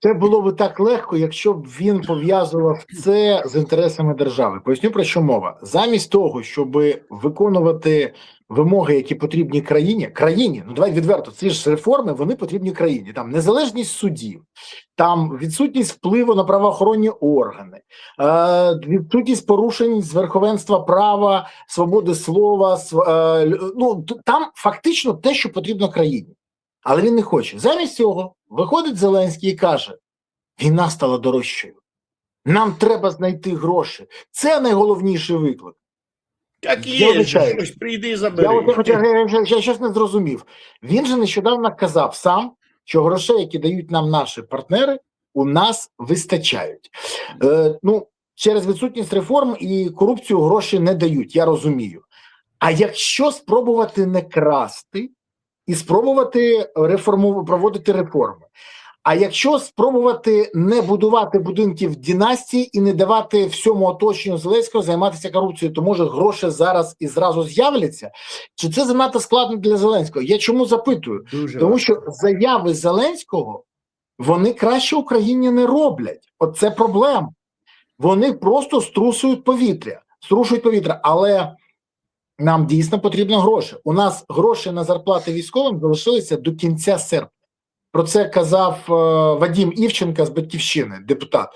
Це було б так легко, якщо б він пов'язував це з інтересами держави. Поясню, про що мова. Замість того, щоб виконувати вимоги, які потрібні країні, ну давай відверто, ці ж реформи, вони потрібні країні. Там незалежність судів, там відсутність впливу на правоохоронні органи, відсутність порушень з верховенства права, свободи слова, ну там фактично те, що потрібно країні. Але він не хоче. Замість цього виходить Зеленський і каже: війна стала дорожчою. Нам треба знайти гроші. Це найголовніший виклик. Так є, щось прийди і забери. Я щось не зрозумів. Він же нещодавно казав сам, що грошей, які дають нам наші партнери, у нас вистачають. Ну, через відсутність реформ і корупцію гроші не дають, я розумію. А якщо спробувати не красти, і спробувати проводити реформи. А якщо спробувати не будувати будинків династії і не давати всьому оточенню Зеленського займатися корупцією, то може гроші зараз і зразу з'являться? Чи це занадто складно для Зеленського? Я чому запитую? Тому що заяви Зеленського, вони краще Україні не роблять. Оце проблема. Вони просто струшують повітря, але нам дійсно потрібні гроші. У нас гроші на зарплати військовим залишилися до кінця серпня. Про це казав Вадим Івченко з «Батьківщини», депутат.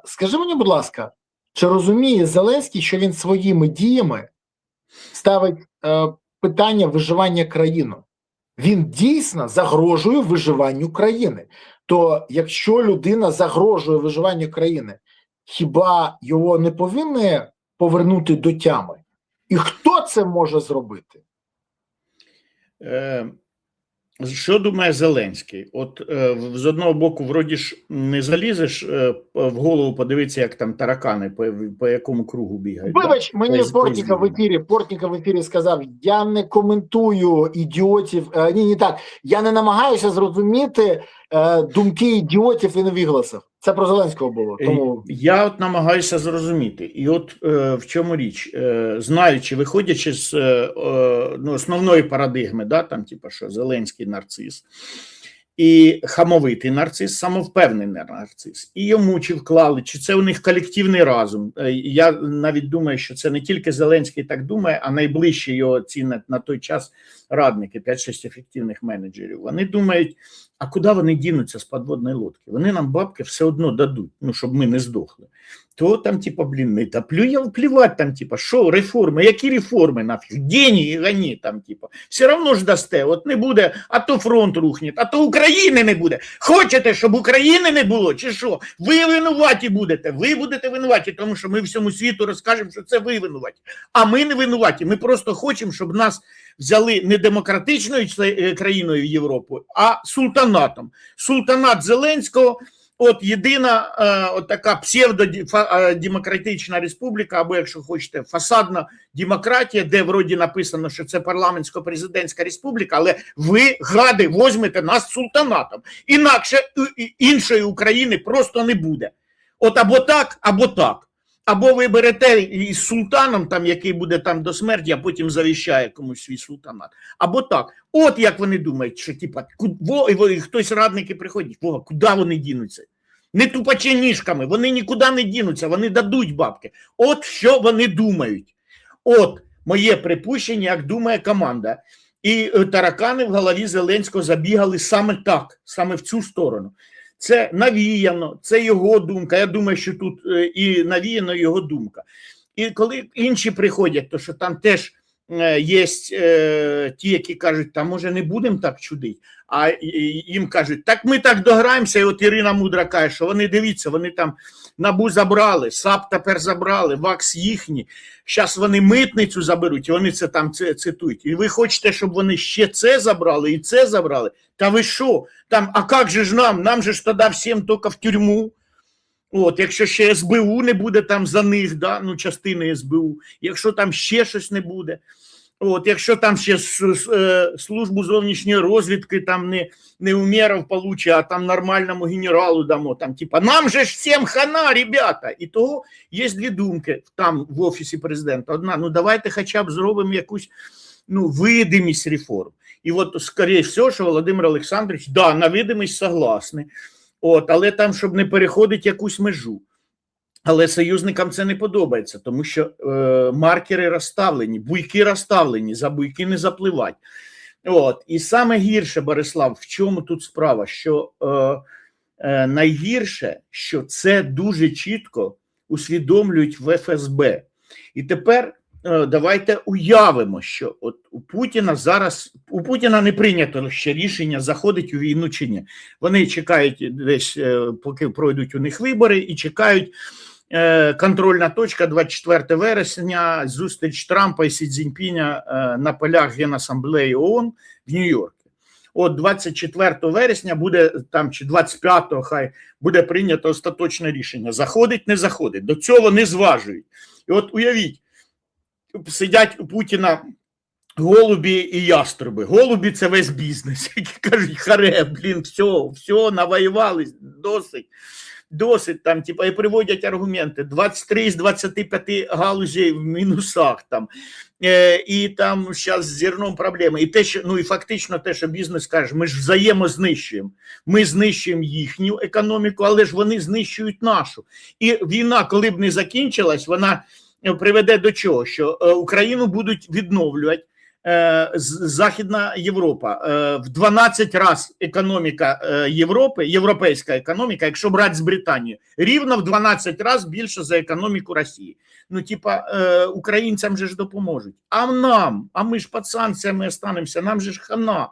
Скажи мені, будь ласка, чи розуміє Зеленський, що він своїми діями ставить питання виживання країни? Він дійсно загрожує виживанню країни. То якщо людина загрожує виживанню країни, хіба його не повинні повернути до тями? І хто це може зробити? Що думає Зеленський? От з одного боку, вроді ж не залізеш в голову, подивитися, як там таракани, по якому кругу бігають. Вибач, мені Портніков в ефірі сказав: я не коментую ідіотів, не так, я не намагаюся зрозуміти думки ідіотів і невігласів. Це про Зеленського було. Тому я от намагаюся зрозуміти. І от в чому річ, знаючи, виходячи з основної парадигми, да, там, типу, що Зеленський нарцис, і хамовитий нарцис, самовпевнений нарцис. І йому чи вклали, чи це у них колективний разум. Я навіть думаю, що це не тільки Зеленський так думає, а найближчі його ці на той час радники, 5-6 ефективних менеджерів. Вони думають, а куди вони дінуться з підводної лодки? Вони нам бабки все одно дадуть, ну, щоб ми не здохли. То там, типа, не та плювать там, типа, що реформи, які реформи, нафіг, деньги гоні там, типа, все одно ж дасте, от не буде, а то фронт рухне, а то України не буде. Хочете, щоб України не було, чи що? Ви винуваті будете, ви будете винуваті, тому що ми всьому світу розкажемо, що це ви винуваті. А ми не винуваті, ми просто хочемо, щоб нас взяли не демократичною країною в Європу, а султанатом. Султанат Зеленського, от єдина от така псевдодемократична республіка, або, якщо хочете, фасадна демократія, де вроді написано, що це парламентсько-президентська республіка, але ви, гади, возьмете нас султанатом. Інакше іншої України просто не буде. От або так, або так. Або ви берете із султаном, там, який буде там до смерті, а потім завіщає комусь свій султанат. Або так. От як вони думають, що типа, хтось радники приходять, куди вони дінуться? Не тупачи ніжками, вони нікуди не дінуться, вони дадуть бабки. От що вони думають. От моє припущення, як думає команда. І таракани в голові Зеленського забігали саме так, саме в цю сторону. Це навіяно, це його думка. Я думаю, що тут і навіяно його думка. І коли інші приходять, то що там теж є ті, які кажуть, та може не будемо так чудити, а їм кажуть, так ми так дограємося, і от Ірина Мудра каже, що вони, дивіться, вони там НАБУ забрали, САП тепер забрали, ВАКС їхні, зараз вони митницю заберуть, і вони це там цитують. І ви хочете, щоб вони ще це забрали і це забрали? Та ви що? Там, а як же ж нам? Нам же ж тоді всім тільки в тюрму. От, якщо ще СБУ не буде там за них, да, ну, частини СБУ, якщо там ще щось не буде, от, якщо там ще службу зовнішньої розвідки там не Умєров получить, а там нормальному генералу дамо, там, типа, нам же ж всім хана, ребята. І того є дві думки там в Офісі президента. Одна, ну давайте хоча б зробимо якусь, ну, видимість реформ. І от, скоріше всього, що Володимир Олександрович, да, на видимість согласний. Але там, щоб не переходити якусь межу. Але союзникам це не подобається, тому що маркери розставлені, буйки розставлені, за буйки не запливать. І саме гірше, Борислав, в чому тут справа, що найгірше, що це дуже чітко усвідомлюють в ФСБ. І тепер давайте уявимо, що от у Путіна не прийнято ще рішення, заходить у війну чи ні. Вони чекають десь, поки пройдуть у них вибори, і чекають контрольна точка 24 вересня, зустріч Трампа і Сі Цзіньпіня на полях Генасамблеї ООН в Нью-Йорку. 24 вересня буде там, чи 25-го хай буде прийнято остаточне рішення. Заходить, не заходить. До цього не зважують. І от уявіть, сидять у Путіна голубі і яструби. Голубі – це весь бізнес, які кажуть, харе, все, навоювались, досить там, і приводять аргументи. 23 з 25 галузей в мінусах там. І там зараз з зерном проблеми. І те, що, і фактично те, що бізнес каже, ми ж взаємознищуємо. Ми знищуємо їхню економіку, але ж вони знищують нашу. І війна, коли б не закінчилась, вона приведе до чого? Що Україну будуть відновлювати. Західна Європа. В 12 разів економіка Європи, європейська економіка, якщо брати з Британією, рівно в 12 разів більше за економіку Росії. Українцям же ж допоможуть. А ми ж під санкціями останемося, нам же ж хана.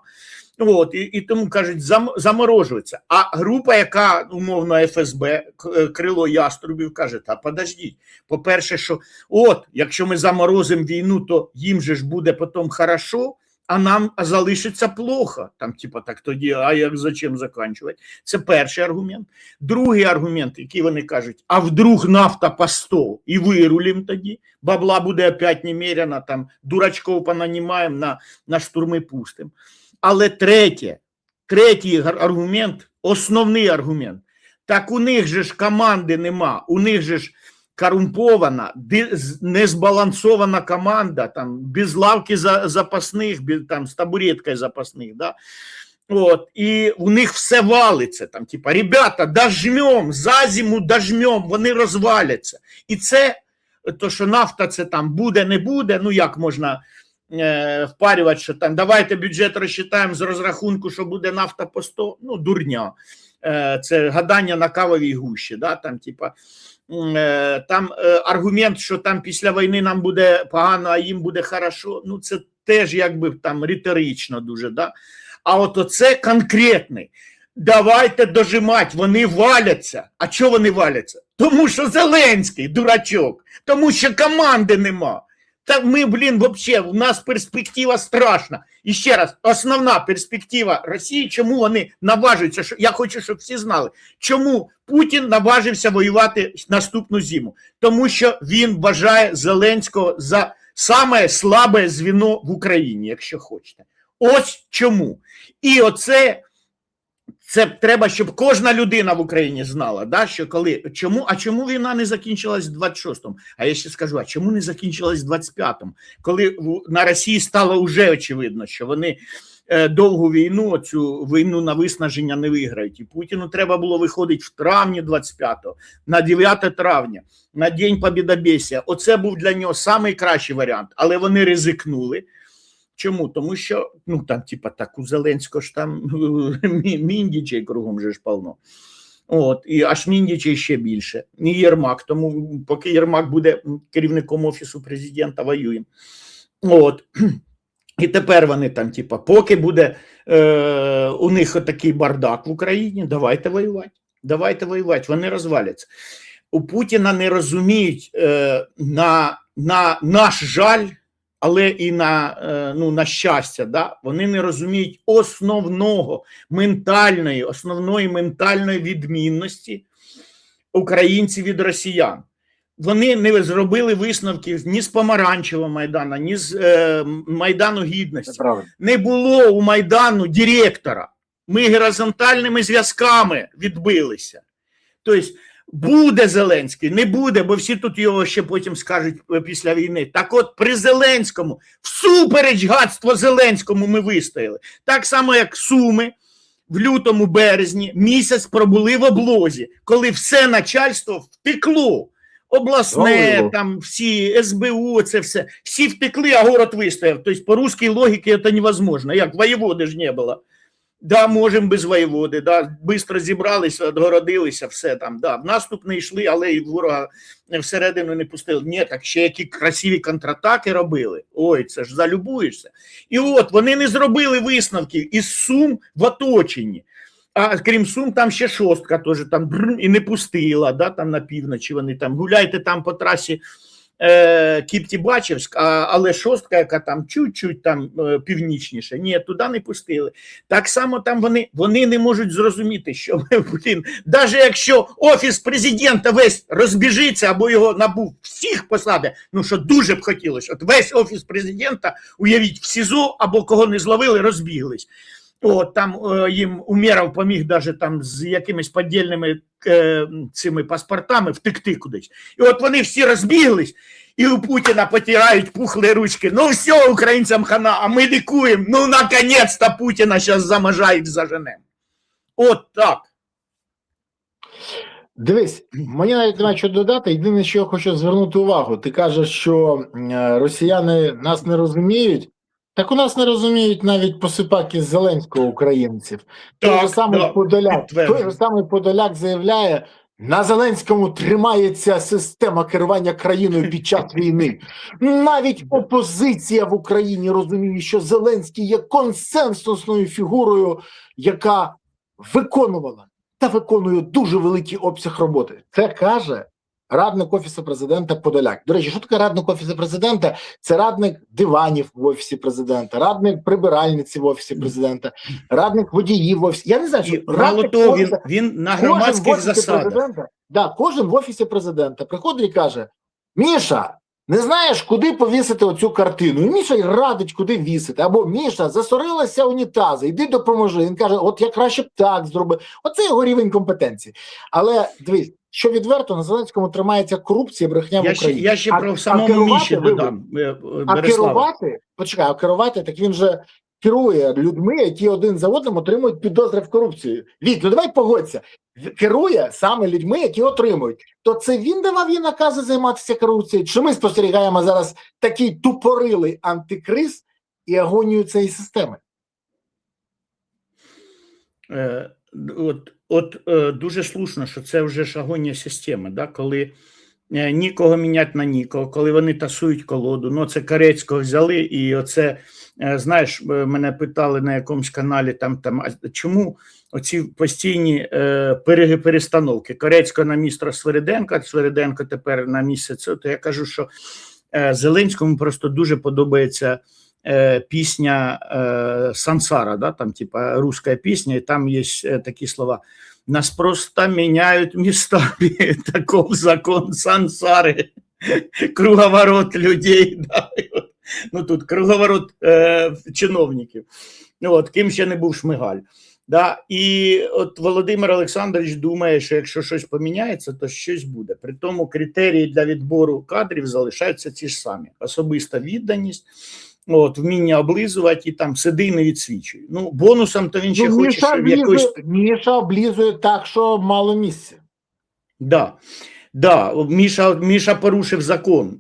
І тому, кажуть, заморожується. А група, яка, умовно, ФСБ, крило яструбів, каже, подождіть, по-перше, що якщо ми заморозимо війну, то їм же ж буде потім хорошо, а нам залишиться плохо. Так тоді, зачем закінчувати? Це перший аргумент. Другий аргумент, який вони кажуть, а вдруг нафта по 100 і вирулім тоді, бабла буде опять немерено, дурачков понанімаємо, на штурми пустим. Але третій аргумент, основний аргумент, так у них же ж команди нема, у них же ж корумпована, незбалансована команда, без лавки запасних, з табуреткою запасних, да? І у них все валиться, ребята, дожмем, за зиму дожмем, вони розваляться. І це, то що нафта це буде, не буде, як можна впарювати, що давайте бюджет розчитаємо з розрахунку, що буде нафта по 100, дурня. Це гадання на кавовій гущі, да? Там аргумент, що після війни нам буде погано, а їм буде хорошо, це теж риторично дуже, да? А оце конкретний. Давайте дожимати, вони валяться. А чого вони валяться? Тому що Зеленський дурачок, тому що команди нема. Ми, вообще, у нас перспектива страшна. І ще раз, основна перспектива Росії, чому вони наважуються, я хочу, щоб всі знали, чому Путін наважився воювати наступну зиму. Тому що він вважає Зеленського за саме слабе звіно в Україні, якщо хочете. Ось чому. І це треба, щоб кожна людина в Україні знала, да, що чому війна не закінчилась в 26-му? А я ще скажу, а чому не закінчилась в 25-му? Коли на Росії стало вже очевидно, що вони довгу війну, цю війну на виснаження не виграють. І Путіну треба було виходити в травні 25-го, на 9 травня, на День Побєдобєсія. Оце був для нього найкращий варіант, але вони ризикнули. Чому? Тому що, у Зеленського ж міндічей кругом же ж повно. І аж міндічей ще більше. І Єрмак. Тому поки Єрмак буде керівником Офісу президента, воюємо. І тепер вони поки буде у них такий бардак в Україні, давайте воювати. Давайте воювати, вони розваляться. У Путіна не розуміють на наш жаль, але і на щастя, да? Вони не розуміють основної ментальної відмінності українців від росіян. Вони не зробили висновків ні з Помаранчевого Майдану, ні з Майдану Гідності. Не було у Майдану директора. Ми горизонтальними зв'язками відбилися. Тобто, буде Зеленський, не буде, бо всі тут його ще потім скажуть після війни. Так от при Зеленському, всупереч гадство Зеленському ми вистояли. Так само, як Суми, в лютому, березні місяць пробули в облозі, коли все начальство втекло. Обласне, там всі, СБУ, це все. Всі втекли, а город вистояв. Тобто по русській логіці це невозможно. Як воєводи ж не було. Да, можемо без воєводи, да, швидко зібралися, відгородилися, все там, да, в наступ не йшли, але і ворога всередину не пустили. Ні, так ще які красиві контратаки робили, ой, це ж залюбуєшся. І от, вони не зробили висновків із Сум в оточенні, а крім Сум, там ще шостка теж там і не пустила, да, там на півночі вони там, гуляйте там по трасі Кіпті-Бачівськ, але шостка, яка там чуть-чуть там північніше, ні, туди не пустили. Так само там вони не можуть зрозуміти, що, блін, навіть якщо Офіс президента весь розбіжиться, або його НАБУ всіх посаде, ну що дуже б хотілося, от весь Офіс президента, уявіть, в СІЗО, або кого не зловили, розбіглись. От, там їм Умєров поміг даже там з якимись подільними цими паспортами втекти кудись. І от вони всі розбіглись, і у Путіна потирають пухлі ручки. Ну все, українцям хана, а ми лікуємо. Ну, наконець-то Путіна зараз заможають, заженемо. От так. Дивись, мені навіть немає що додати. Єдине, що я хочу звернути увагу. Ти кажеш, що росіяни нас не розуміють. Так у нас не розуміють навіть посипаки з Зеленського українців. Той же самий Подоляк заявляє, на Зеленському тримається система керування країною під час війни. Навіть опозиція в Україні розуміє, що Зеленський є консенсусною фігурою, яка виконувала та виконує дуже великий обсяг роботи. Це каже радник Офісу президента Подоляк. До речі, що таке радник Офісу президента? Це радник диванів в Офісі президента, радник прибиральниці в Офісі президента, радник водіїв в Офісі. Я не знаю, що радник він на громадських засадах. Да, кожен в Офісі президента приходить і каже, Міша, не знаєш, куди повісити оцю картину? І Міша й радить, куди вісити. Або Міша, засорилася унітази, йди допоможи. Він каже, от я краще б так зробив. Оце його рівень компетенції. Але, дивись, що відверто, на Зеленському тримається корупція, брехня в Україні. Я ще про самому Міші додам. А керувати, так він же керує людьми, які один за одним отримують підозри в корупції. Вік, ну давай погодься. Керує саме людьми, які отримують. То це він давав їй накази займатися корупцією? Чи ми спостерігаємо зараз такий тупорилий антикриз і агонію цієї системи? Дуже слушно, що це вже ж агонія системи, да? Коли нікого міняти на нікого, коли вони тасують колоду. Ну, це Корецького взяли, і оце, знаєш, мене питали на якомусь каналі, а чому оці постійні перестановки? Корецького на містра Свириденка, Свириденко тепер на місце цього, то я кажу, що Зеленському просто дуже подобається пісня Сансара, да, там типа русская пісня, і там є такі слова. Нас просто меняют местами, таков закон сансари, круговорот людей, да, ну тут круговорот чиновників, от, ким ще не був Шмигаль. Да, і от Володимир Олександрович думає, що якщо щось поміняється, то щось буде. При тому критерії для відбору кадрів залишаються ті ж самі. Особиста відданість, от, вміння облизувати і там сиди і не відсвічуй. Ну, бонусом то він ще хоче, щоб якось... Міша облизує так, що мало місця. Да, Міша порушив закон,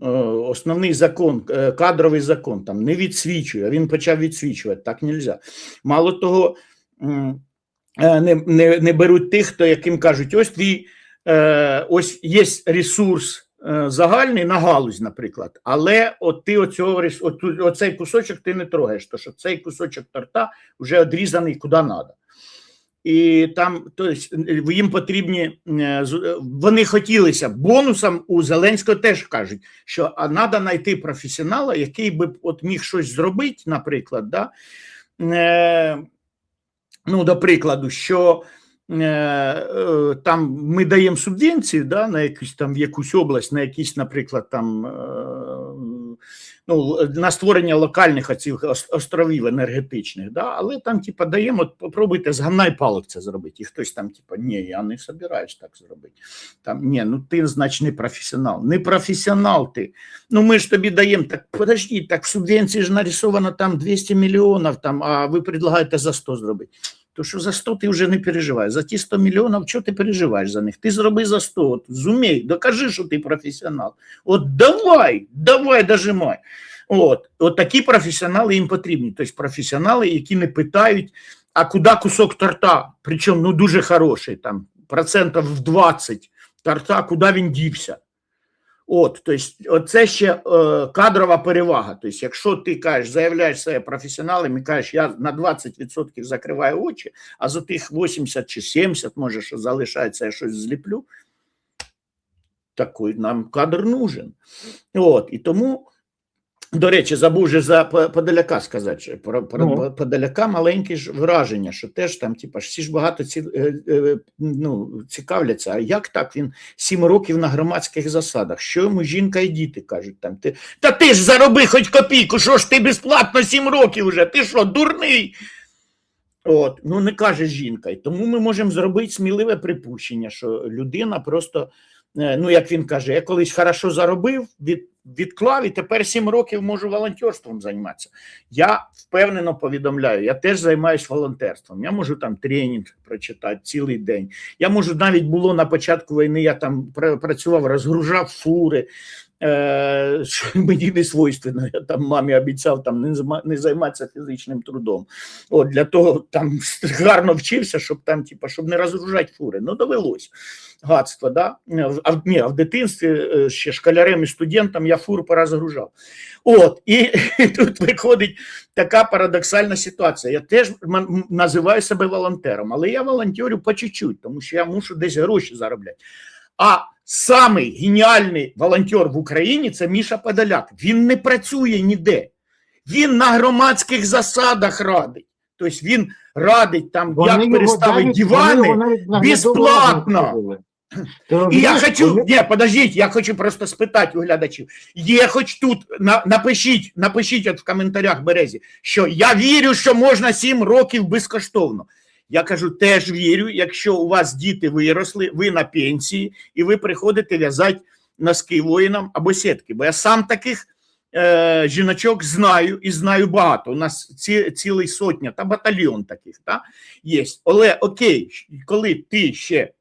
основний закон, кадровий закон, там не відсвічує, а він почав відсвічувати, так не можна. Мало того, не беруть тих, хто яким кажуть, ось твій, ось є ресурс загальний на галузь, наприклад, але от ти оцей кусочок ти не трогаєш, тому що цей кусочок торта вже одрізаний куди треба. І там, тобто, їм потрібні, вони хотілися бонусом, у Зеленського теж кажуть, що треба знайти професіонала, який би от міг щось зробити, наприклад, да? Ну, до прикладу, що там ми даємо субвенцію, да, на якусь там в якусь область, на якісь, наприклад, там ну, на створення локальних оцих островів енергетичних, да, але там типа даємо, от попробуйте з гамна й палок це зробити. І хтось там типа, ні, я не собираюсь так зробити. Там, ні, ну ти, значить, не професіонал. Не професіонал ти. Ну ми ж тобі даємо, так подожди, так в субвенції ж нарисовано там 200 мільйонів, там, а ви предлагаєте за 100 зробити. То що за 100 ти вже не переживаєш. За ті 100 мільйонів, що ти переживаєш за них? Ти зроби за 100, от, зумій, докажи, що ти професіонал. От давай, дожимай. От такі професіонали їм потрібні. Тобто професіонали, які не питають, а куди кусок торта, причому ну, дуже хороший, там, процентів в 20 торта, куди він дівся. Тобто, це ще кадрова перевага. Тобто, якщо ти кажеш, заявляєш себе професіоналом і кажеш, я на 20% закриваю очі, а за тих 80 чи 70, може, що залишається, я щось зліплю, такий нам кадр нужен. І тому, до речі, забув же за Подоляка сказати, про Подоляка маленьке ж враження, що теж там, типа, всі ж багато цікавляться, а як так він 7 років на громадських засадах, що йому жінка і діти кажуть там, та ти ж зароби хоч копійку, що ж ти безплатно 7 років вже, ти що, дурний? Ну не каже жінка, і тому ми можемо зробити сміливе припущення, що людина просто, ну як він каже, я колись хорошо заробив, відклав і тепер 7 років можу волонтерством займатися. Я впевнено повідомляю, я теж займаюся волонтерством. Я можу там тренінг прочитати цілий день. Я можу, навіть було на початку війни, я там працював, розгружав фури, що мені не свойственно, я там мамі обіцяв там не займатися фізичним трудом. Для того там гарно вчився, щоб там, типа, щоб не розгружати фури. Ну, довелось. Гадство, да? А в дитинстві ще школярем і студентам я фуру порозгружав. І тут виходить така парадоксальна ситуація. Я теж називаю себе волонтером, але я волонтерю по чуть-чуть, тому що я мушу десь гроші заробляти. А самий геніальний волонтер в Україні – це Міша Подоляк. Він не працює ніде. Він на громадських засадах радить. Тобто він радить там, як переставити дивани безплатно. І я хочу, подождіть, я хочу просто спитати у глядачів. Є хоч тут, напишіть от в коментарях Березі, що я вірю, що можна 7 років безкоштовно. Я кажу, теж вірю, якщо у вас діти виросли, ви на пенсії, і ви приходите в'язати носки воїнам або сітки. Бо я сам таких жіночок знаю і знаю багато. У нас цілий сотня та батальйон таких є. Але окей, коли ти ще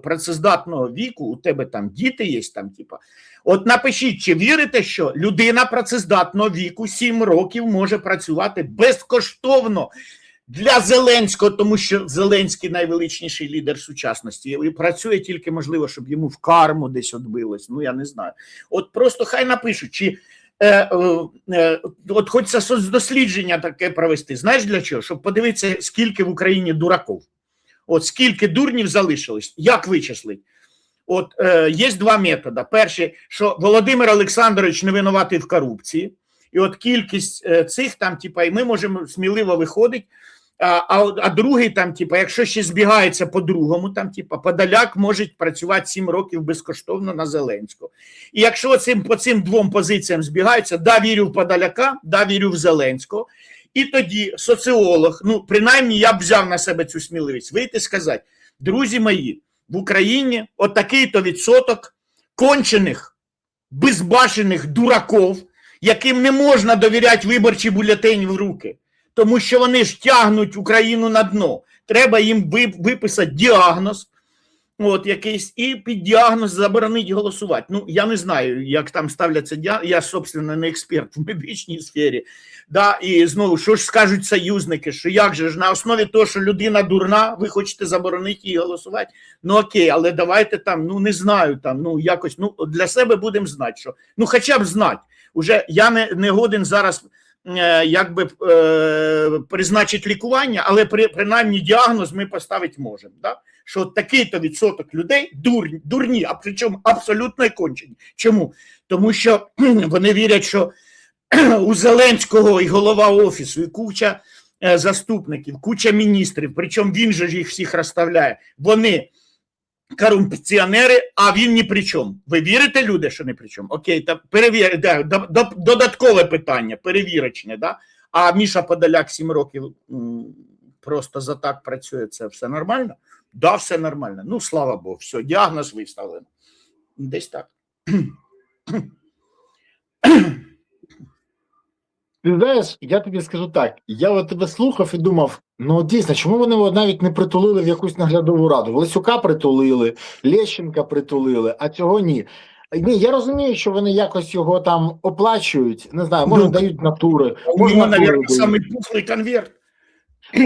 працездатного віку, у тебе там діти є, там, типа, от напишіть, чи вірите, що людина працездатного віку 7 років може працювати безкоштовно для Зеленського, тому що Зеленський найвеличніший лідер сучасності. І працює тільки, можливо, щоб йому в карму десь відбилось. Ну, я не знаю. От просто хай напишуть, чи от хочеться соцдослідження таке провести. Знаєш для чого? Щоб подивитися, скільки в Україні дураків. От скільки дурнів залишилось. Як вичислить? Є 2 методи. Перший, що Володимир Олександрович не винуватий в корупції. І от кількість цих там, типа, і ми можемо сміливо виходити. А другий там, типа, якщо ще збігається по-другому, там, типа, Подоляк може працювати 7 років безкоштовно на Зеленського. І якщо по цим 2 позиціям збігаються, да, вірю в Подоляка, да, вірю в Зеленського, і тоді соціолог, ну, принаймні я б взяв на себе цю сміливість, вийти і сказати, друзі мої, в Україні отакий-то відсоток кончених, безбашених дураків, яким не можна довіряти виборчі бюлетені в руки, тому що вони ж тягнуть Україну на дно. Треба їм виписати діагноз, якийсь, і під діагноз заборонити голосувати. Ну, я не знаю, як там ставляться діагнози, я, собственно, не експерт в медичній сфері. Да? І знову, що ж скажуть союзники, що як же ж на основі того, що людина дурна, ви хочете заборонити її голосувати? Ну окей, але давайте там, ну не знаю, там, ну якось, ну для себе будемо знати, що, ну хоча б знати. Уже я не годен зараз якби призначити лікування, але принаймні діагноз ми поставити можемо. Да? Що такий-то відсоток людей дурні, а причому абсолютно кончені. Чому? Тому що вони вірять, що у Зеленського і голова офісу, і куча заступників, куча міністрів, причому він же їх всіх розставляє, вони корупціонери, а він ні при чому. Ви вірите, люди, що ні при чому? Окей, та додаткове питання, перевірочне, да? А Міша Подоляк 7 років просто за так працює, це все нормально? Да, все нормально. Ну, слава Богу, все, діагноз виставлено. Десь так. Ти знаєш, я тобі скажу так, я от тебе слухав і думав, Ну, дійсно, чому вони його навіть не притулили в якусь наглядову раду? Лесюка притулили, Лещенка притулили, а цього ні. Ні, я розумію, що вони якось його там оплачують, не знаю, може Ну, дають натури, у може него, натурою наверное, дають. самый пухлый конверт.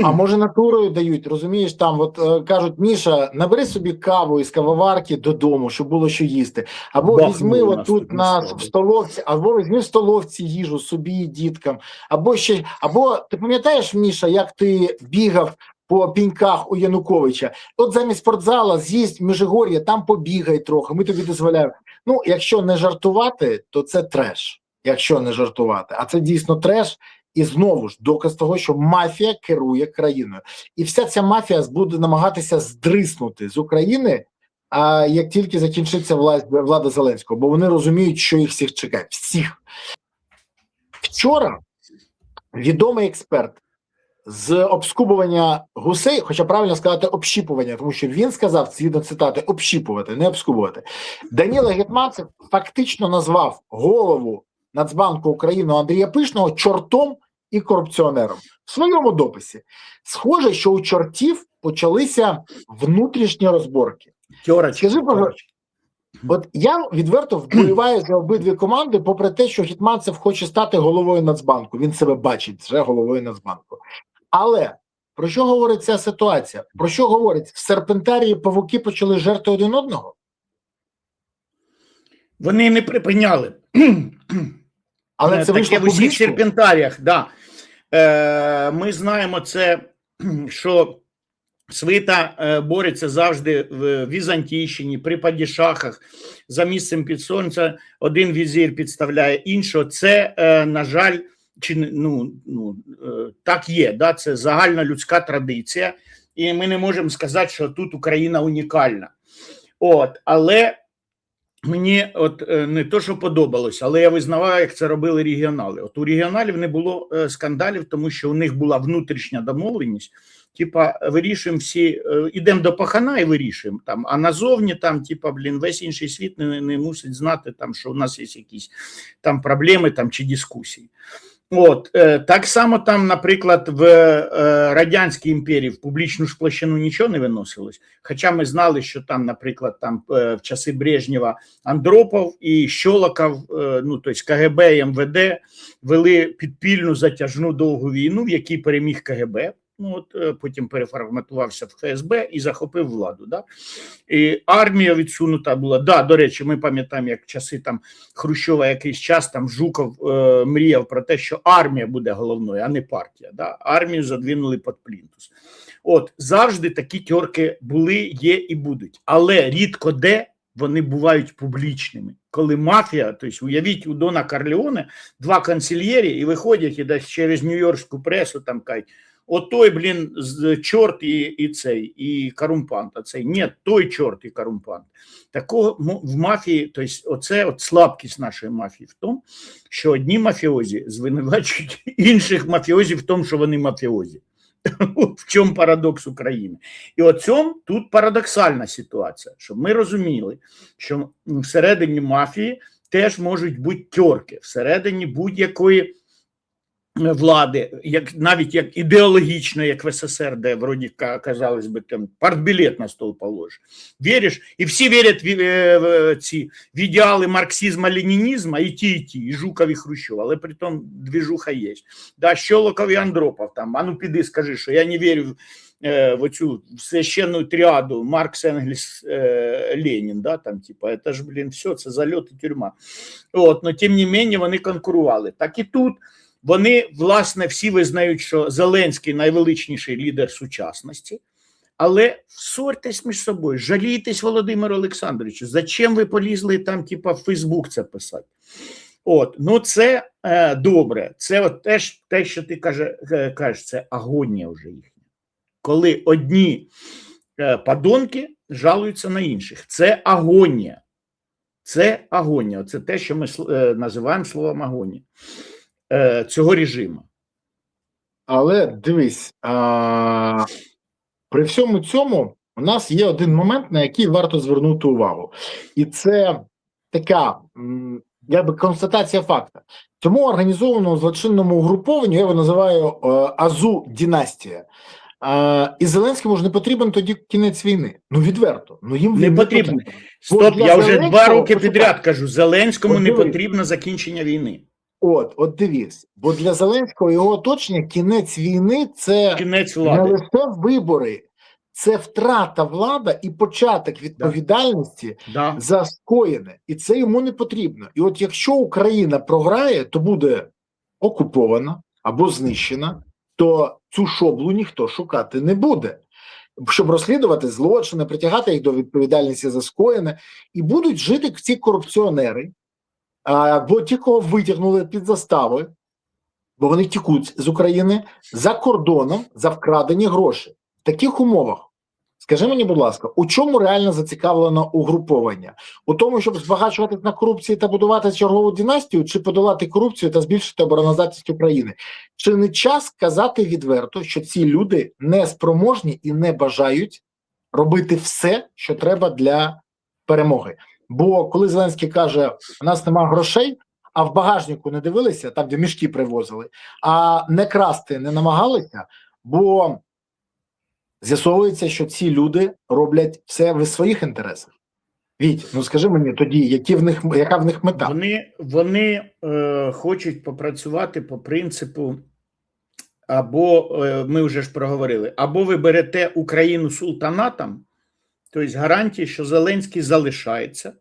А може натурою дають, розумієш, там от кажуть, Міша, набери собі каву із кавоварки додому, щоб було що їсти. Або Бахнуло візьми нас отут тут на місцеве. в столовці, або візьми в столовці їжу собі і діткам. Або ще, або ти пам'ятаєш, Міша, як ти бігав по піньках у Януковича? От замість спортзала з'їсть Межигор'я, там побігай трохи, ми тобі дозволяємо. Ну, якщо не жартувати, то це треш. Якщо не жартувати, а це дійсно треш. І знову ж доказ того, що мафія керує країною. І вся ця мафія буде намагатися здриснути з України, а як тільки закінчиться влада Зеленського, бо вони розуміють, що їх всіх чекає. Всіх. Вчора відомий експерт з обскубування гусей, хоча правильно сказати общіпування, тому що він сказав, згідно цитати, общіпувати, не обскубувати. Даніло Гетманцев фактично назвав голову Нацбанку України Андрія Пишного чортом і корупціонером в своєму дописі. Схоже, що у чортів почалися внутрішні розборки. Скажи, от я відверто вболіваю за обидві команди, попри те, що Гетманцев хоче стати головою Нацбанку. Він себе бачить вже головою Нацбанку. Але про що говорить ця ситуація? Про що говорить? В серпентарії павуки почали жерти один одного? Вони не припиняли. Але це вийшло таке в усіх публічно? серпентаріях, да. Ми знаємо це, що свита бореться завжди в Візантійщині, при падішахах, за місцем під сонцем. Один візир підставляє іншого. Це, на жаль, так є, да? Це загальна людська традиція. І ми не можемо сказати, що тут Україна унікальна. Але мені не то, що подобалось, але я визнаваю, як це робили регіонали. У регіоналів не було скандалів, тому що у них була внутрішня домовленість. Типа, вирішуємо всі, ідемо до пахана і вирішуємо там, а назовні там, типа, весь інший світ не мусить знати, там, що у нас є якісь там проблеми там, чи дискусії. Так само там, наприклад, в Радянській імперії в публічну ж площину нічого не виносилось, хоча ми знали, що там, наприклад, там в часи Брежнєва Андропов і Щолоков, тобто КГБ і МВД вели підпільну затяжну довгу війну, в якій переміг КГБ. Потім переформатувався в ФСБ і захопив владу. Да? І армія відсунута була. Да, до речі, ми пам'ятаємо, як часи там Хрущова якийсь час там Жуков мріяв про те, що армія буде головною, а не партія. Да? Армію задвинули під плінтус. Завжди такі тьорки були, є і будуть. Але рідко де вони бувають публічними. Коли мафія, тобто уявіть у Дона Корлеоне два консильєрі і виходять і десь через нью-йоркську пресу там кажуть, той, чорт і цей, і корумпант. А цей, ні, той чорт і корумпант. Такого в мафії, тобто оце слабкість нашої мафії в тому, що одні мафіозі звинувачують інших мафіозів в тому, що вони мафіозі. В чому парадокс України? І цьому тут парадоксальна ситуація, щоб ми розуміли, що всередині мафії теж можуть бути тьорки, всередині будь-якої влади, навіть як ідеологічно, як в СССР, де вроді казалось би там партбілет на стол положиш. Віриш? І всі вірять в ідеали марксизму-ленінізму, і ті, і Жуков, і Хрущов, але при тому двіжуха є. Да, Щолоков і Андропов там, а ну піди скажи, що я не вірю в оцю священну тріаду Маркс, Енгельс, Ленін, да, там, типа, це ж, все, це зальот і тюрма. Но тим не менше вони конкурували. Так і тут вони, власне, всі визнають, що Зеленський найвеличніший лідер сучасності, але ссорьтесь між собою, жалійтесь Володимиру Олександровичу, зачем ви полізли там, типа, в Фейсбук це писати? Це добре, це теж те, що ти кажеш, це агонія вже їхня. Коли одні подонки жалуються на інших, це агонія. Це агонія, це те, що ми називаємо словом агонія. Цього режиму. Але дивись, при всьому цьому у нас є один момент, на який варто звернути увагу. І це така якби констатація факта. Тому організованому злочинному угрупованню, я його називаю Азу-династія. І Зеленському ж не потрібен тоді кінець війни. Ну, відверто. Ну, їм Не він потрібен. Бо Стоп, для я вже 2 Зеленського- роки підряд кажу, Зеленському От не дивись. потрібно закінчення війни. От дивіться. Бо для Зеленського і його оточення кінець війни – це Кінець не влади. лише вибори, це втрата влади і початок відповідальності Да. за скоєне. І це йому не потрібно. І от якщо Україна програє, то буде окупована або знищена, то цю шоблу ніхто шукати не буде. Щоб розслідувати злочини, притягати їх до відповідальності за скоєне. І будуть жити ці корупціонери, бо ті, кого витягнули під застави, бо вони тікуть з України за кордоном за вкрадені гроші. В таких умовах, скажи мені, будь ласка, у чому реально зацікавлено угруповання? У тому, щоб збагачуватись на корупції та будувати чергову династію, чи подолати корупцію та збільшити обороноздатність України? Чи не час казати відверто, що ці люди не спроможні і не бажають робити все, що треба для перемоги? Бо коли Зеленський каже, у нас нема грошей, а в багажнику не дивилися, там, де мішки привозили, а не красти не намагалися, бо з'ясовується, що ці люди роблять все в своїх інтересах. Віть, ну скажи мені тоді, яка в них мета? Вони хочуть попрацювати по принципу, або, ми вже ж проговорили, або ви берете Україну султанатом, тобто гарантії, що Зеленський залишається,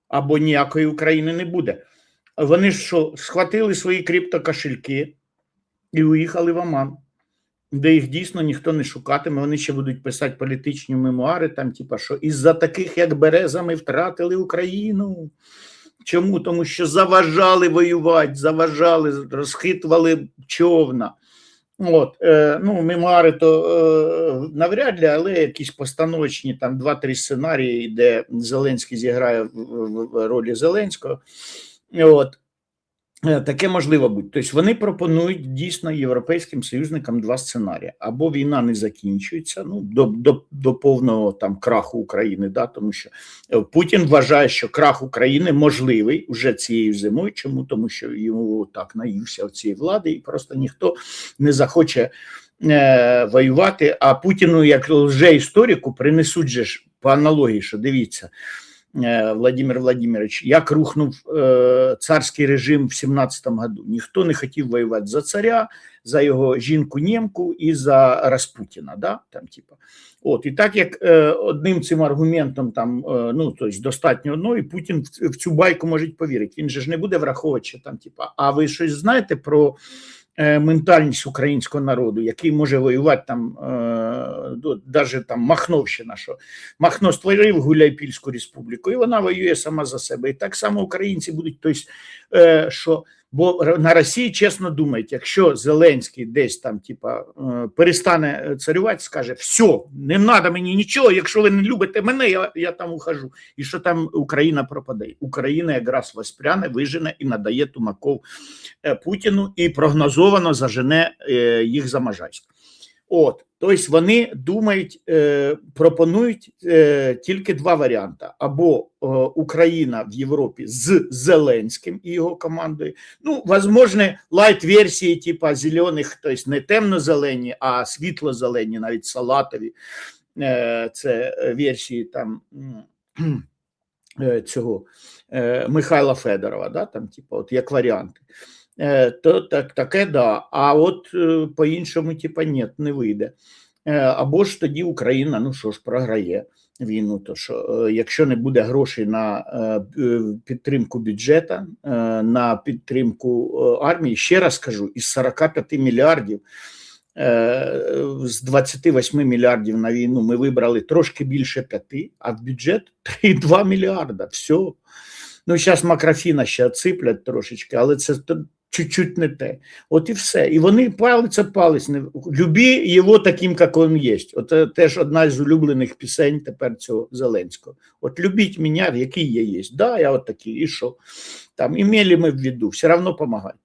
або ніякої України не буде. Вони ж що, схватили свої криптокошельки і уїхали в Оман, де їх дійсно ніхто не шукатиме, вони ще будуть писати політичні мемуари, там, типа, що із-за таких, як Береза, ми втратили Україну. Чому? Тому що заважали воювати, заважали, розхитували човна. От, ну, мемуари то навряд ли, але якісь постановочні, там 2-3 сценарії, де Зеленський зіграє в ролі Зеленського. От. Таке можливо бути. Тобто вони пропонують дійсно європейським союзникам 2 сценарії. Або війна не закінчується, ну, до повного там краху України, да, тому що Путін вважає, що крах України можливий вже цією зимою. Чому? Тому що йому так наївся цієї влади і просто ніхто не захоче воювати. А Путіну, як лже-історику, принесуть же ж по аналогії, що дивіться, Владимир Владимирович, як рухнув царський режим в 17-му году. Ніхто не хотів воювати за царя, за його жінку-нємку і за Распутіна. Да? Там, типу. От, і так як одним цим аргументом, там, ну, тобто достатньо одного, і Путін в цю байку може повірити. Він же ж не буде враховувати, що там, типу, а ви щось знаєте про ментальність українського народу, який може воювати там, навіть там Махновщина, що Махно створив Гуляйпільську республіку, і вона воює сама за себе. І так само українці будуть, тобто, що, бо на Росії чесно думають, якщо Зеленський десь там, типа, перестане царювати, скаже, все, не треба мені нічого, якщо ви не любите мене, я там ухожу. І що там Україна пропаде? Україна якраз воспряне, вижене і надає тумаков Путіну і прогнозовано зажене їх за Можайськ. От, тобто вони думають, пропонують тільки 2 варіанти. Або Україна в Європі з Зеленським і його командою. Ну, возможно, лайт-версії типа зелених, тобто не темно-зелені, а світло-зелені, навіть салатові. Це версії там цього Михайла Федорова, да, там, типа, от як варіанти. То таке да, а от по-іншому типа ні, не вийде. Або ж тоді Україна, ну що ж, програє війну, то що якщо не буде грошей на підтримку бюджету, на підтримку армії, ще раз кажу, із 45 мільярдів, з 28 мільярдів на війну ми вибрали трошки більше 5, а в бюджет 3,2 мільярда, все. Ну, зараз Макрофіна ще отсиплять трошечки, але це чуть-чуть не те. От і все. І вони палець. Любі його таким, як він є. От теж одна з улюблених пісень тепер цього Зеленського. От любіть мене, який я є. Да, я от такий, і що? Там, імели ми в виду, все одно помагати.